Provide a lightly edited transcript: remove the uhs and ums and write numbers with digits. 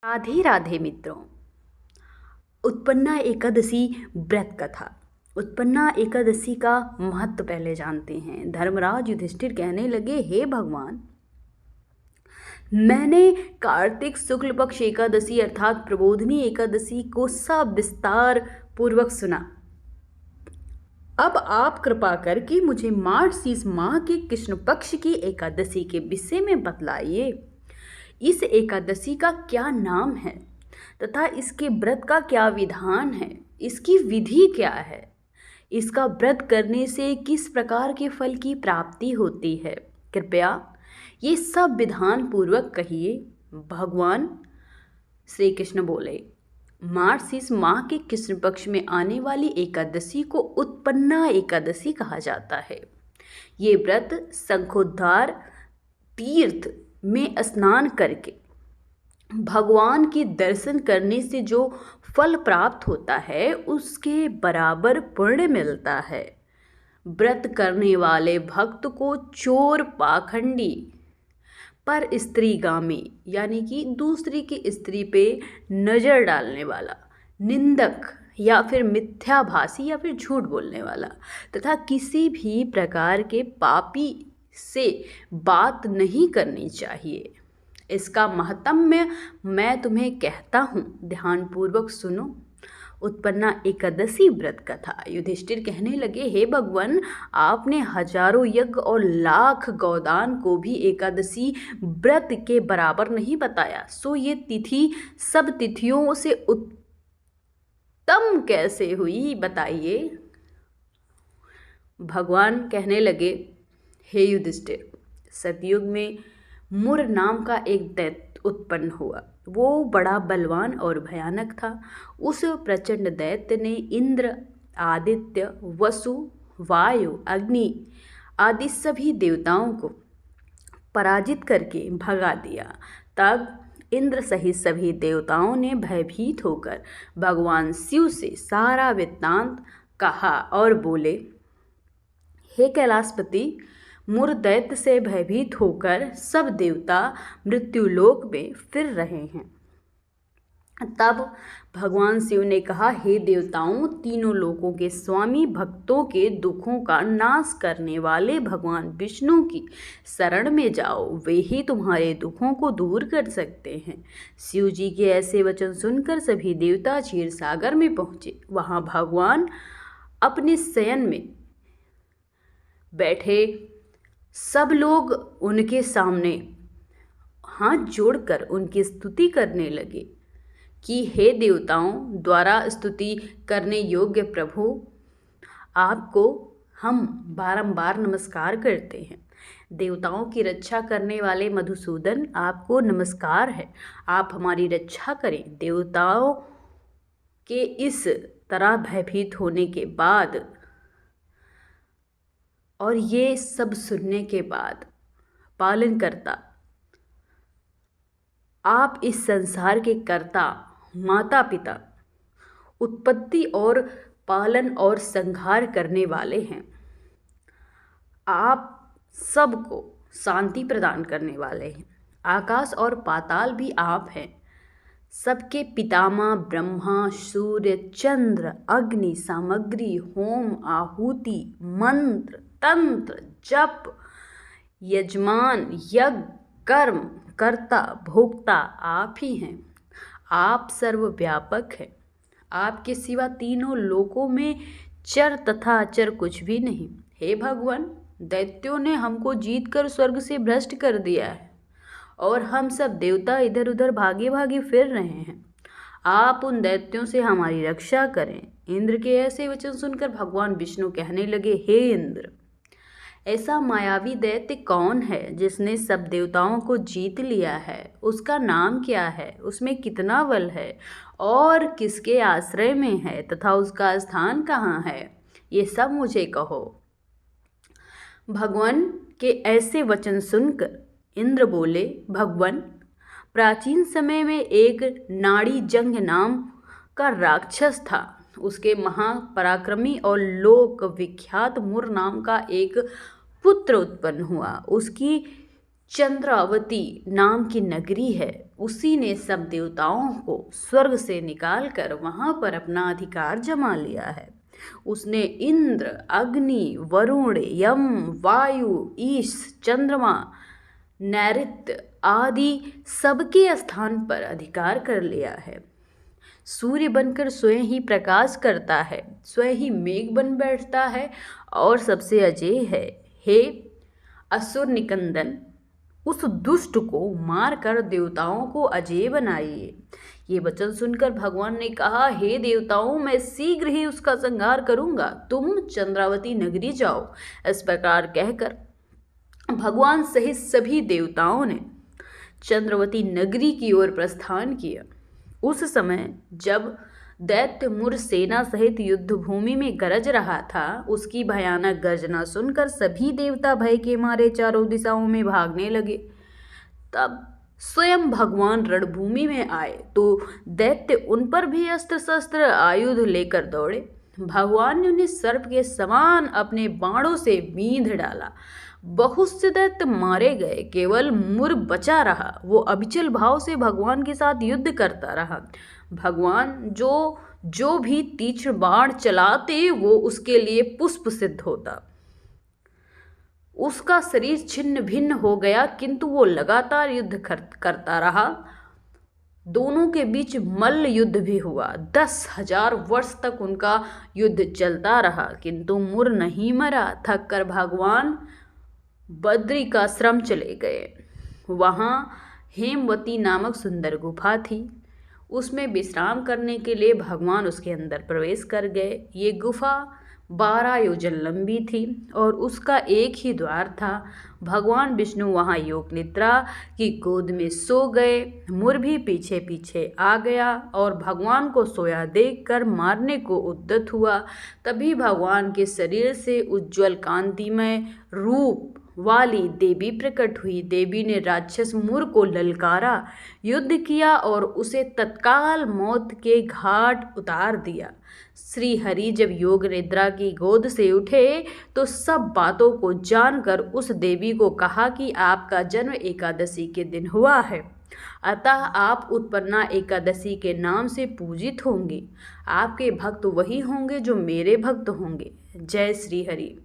राधे राधे मित्रों। उत्पन्ना एकादशी व्रत कथा। उत्पन्ना एकादशी का महत्व पहले जानते हैं। धर्मराज युधिष्ठिर कहने लगे, हे भगवान, मैंने कार्तिक शुक्ल पक्ष एकादशी अर्थात प्रबोधिनी एकादशी को सब विस्तार पूर्वक सुना। अब आप कृपा करके मुझे मार्गशीर्ष माह के कृष्ण पक्ष की एकादशी के विषय में बतलाइए। इस एकादशी का क्या नाम है तथा इसके व्रत का क्या विधान है, इसकी विधि क्या है, इसका व्रत करने से किस प्रकार के फल की प्राप्ति होती है, कृपया ये सब विधान पूर्वक कहिए। भगवान श्री कृष्ण बोले, मार्गशीर्ष माह के कृष्ण पक्ष में आने वाली एकादशी को उत्पन्ना एकादशी कहा जाता है। ये व्रत शंखोद्धार तीर्थ में स्नान करके भगवान के दर्शन करने से जो फल प्राप्त होता है उसके बराबर पुण्य मिलता है। व्रत करने वाले भक्त को चोर, पाखंडी, पर स्त्रीगामी यानी कि दूसरी की स्त्री पे नज़र डालने वाला, निंदक या फिर मिथ्याभाषी या फिर झूठ बोलने वाला तथा किसी भी प्रकार के पापी से बात नहीं करनी चाहिए। इसका महत्म्य मैं तुम्हें कहता हूँ, ध्यानपूर्वक सुनो। उत्पन्ना एकादशी व्रत कथा। युधिष्ठिर कहने लगे, हे भगवान, आपने हजारों यज्ञ और लाख गौदान को भी एकादशी व्रत के बराबर नहीं बताया, सो ये तिथि सब तिथियों से उत्तम कैसे हुई, बताइए। भगवान कहने लगे, हे युधिष्ठिर, सतयुग में मुर नाम का एक दैत्य उत्पन्न हुआ। वो बड़ा बलवान और भयानक था। उस प्रचंड दैत्य ने इंद्र, आदित्य, वसु, वायु, अग्नि आदि सभी देवताओं को पराजित करके भगा दिया। तब इंद्र सहित सभी देवताओं ने भयभीत होकर भगवान शिव से सारा वृत्तांत कहा और बोले, हे कैलाशपति, मुर दैत्य से भयभीत होकर सब देवता मृत्युलोक में फिर रहे हैं। तब भगवान शिव ने कहा, हे देवताओं, तीनों लोकों के स्वामी, भक्तों के दुखों का नाश करने वाले भगवान विष्णु की शरण में जाओ, वे ही तुम्हारे दुखों को दूर कर सकते हैं। शिव जी के ऐसे वचन सुनकर सभी देवता क्षीर सागर में पहुँचे। वहाँ भगवान अपने शयन में बैठे सब लोग उनके सामने हाथ जोड़कर उनकी स्तुति करने लगे कि हे देवताओं द्वारा स्तुति करने योग्य प्रभु, आपको हम बारंबार नमस्कार करते हैं। देवताओं की रक्षा करने वाले मधुसूदन, आपको नमस्कार है, आप हमारी रक्षा करें। देवताओं के इस तरह भयभीत होने के बाद और ये सब सुनने के बाद पालनकर्ता, आप इस संसार के कर्ता, माता पिता, उत्पत्ति और पालन और संहार करने वाले हैं। आप सबको शांति प्रदान करने वाले हैं। आकाश और पाताल भी आप हैं। सबके पितामह ब्रह्मा, सूर्य, चंद्र, अग्नि, सामग्री, होम, आहुति, मंत्र, तंत्र, जप, यजमान, यज्ञ, कर्म, कर्ता, भोक्ता आप ही हैं। आप सर्वव्यापक हैं। आपके सिवा तीनों लोकों में चर तथा अचर कुछ भी नहीं। हे भगवान, दैत्यों ने हमको जीतकर स्वर्ग से भ्रष्ट कर दिया है और हम सब देवता इधर उधर भागे भागे फिर रहे हैं। आप उन दैत्यों से हमारी रक्षा करें। इंद्र के ऐसे वचन सुनकर भगवान विष्णु कहने लगे, हे इंद्र, ऐसा मायावी दैत्य कौन है जिसने सब देवताओं को जीत लिया है? उसका नाम क्या है? उसमें कितना बल है और किसके आश्रय में है तथा उसका स्थान कहाँ है? ये सब मुझे कहो। भगवान के ऐसे वचन सुनकर इंद्र बोले, भगवान, प्राचीन समय में एक नाड़ी जंग नाम का राक्षस था। उसके महापराक्रमी और लोक विख्यात मुर नाम का एक पुत्र उत्पन्न हुआ। उसकी चंद्रावती नाम की नगरी है, उसी ने सब देवताओं को स्वर्ग से निकालकर वहां पर अपना अधिकार जमा लिया है। उसने इंद्र, अग्नि, वरुण, यम, वायु, ईश, चंद्रमा, नैऋत्य आदि सबके स्थान पर अधिकार कर लिया है। सूर्य बनकर स्वयं ही प्रकाश करता है, स्वयं ही मेघ बन बैठता है और सबसे अजेय है। हे असुर निकंदन, उस दुष्ट को मारकर देवताओं को अजेय बनाइए। ये वचन सुनकर भगवान ने कहा, हे देवताओं, मैं शीघ्र ही उसका संहार करूंगा, तुम चंद्रावती नगरी जाओ। इस प्रकार कहकर भगवान सहित सभी देवताओं ने चंद्रवती नगरी की ओर प्रस्थान किया। उस समय जब दैत्य मुर सेना सहित युद्ध भूमि में गरज रहा था, उसकी भयानक गर्जना सुनकर सभी देवता भय के मारे चारों दिशाओं में भागने लगे। तब स्वयं भगवान रणभूमि में आए तो दैत्य उन पर भी अस्त्र शस्त्र आयुध लेकर दौड़े। भगवान ने उन्हें सर्प के समान अपने बाणों से बींध डाला। बहुत से दैत्य मारे गए, केवल मुर बचा रहा। वो अविचल भाव से भगवान के साथ युद्ध करता रहा। भगवान जो भी तीक्ष्ण बाण चलाते वो उसके लिए पुष्प सिद्ध होता। उसका शरीर छिन्न भिन्न हो गया, किंतु वो लगातार युद्ध करता रहा। दोनों के बीच मल्ल युद्ध भी हुआ। 10,000 वर्ष तक उनका युद्ध चलता रहा, किंतु मुर नहीं मरा। थक कर भगवान बद्रिकाश्रम चले गए। वहाँ हेमवती नामक सुंदर गुफा थी। उसमें विश्राम करने के लिए भगवान उसके अंदर प्रवेश कर गए। ये गुफा 12 योजन लंबी थी और उसका एक ही द्वार था। भगवान विष्णु वहाँ योग निद्रा की गोद में सो गए। मुर भी पीछे पीछे आ गया और भगवान को सोया देखकर मारने को उद्यत हुआ। तभी भगवान के शरीर से उज्ज्वल कांतिमय रूप वाली देवी प्रकट हुई। देवी ने राक्षस मुर को ललकारा, युद्ध किया और उसे तत्काल मौत के घाट उतार दिया। श्री हरि जब योग निद्रा की गोद से उठे तो सब बातों को जानकर उस देवी को कहा कि आपका जन्म एकादशी के दिन हुआ है, अतः आप उत्पन्ना एकादशी के नाम से पूजित होंगे। आपके भक्त वही होंगे जो मेरे भक्त होंगे। जय श्री हरि।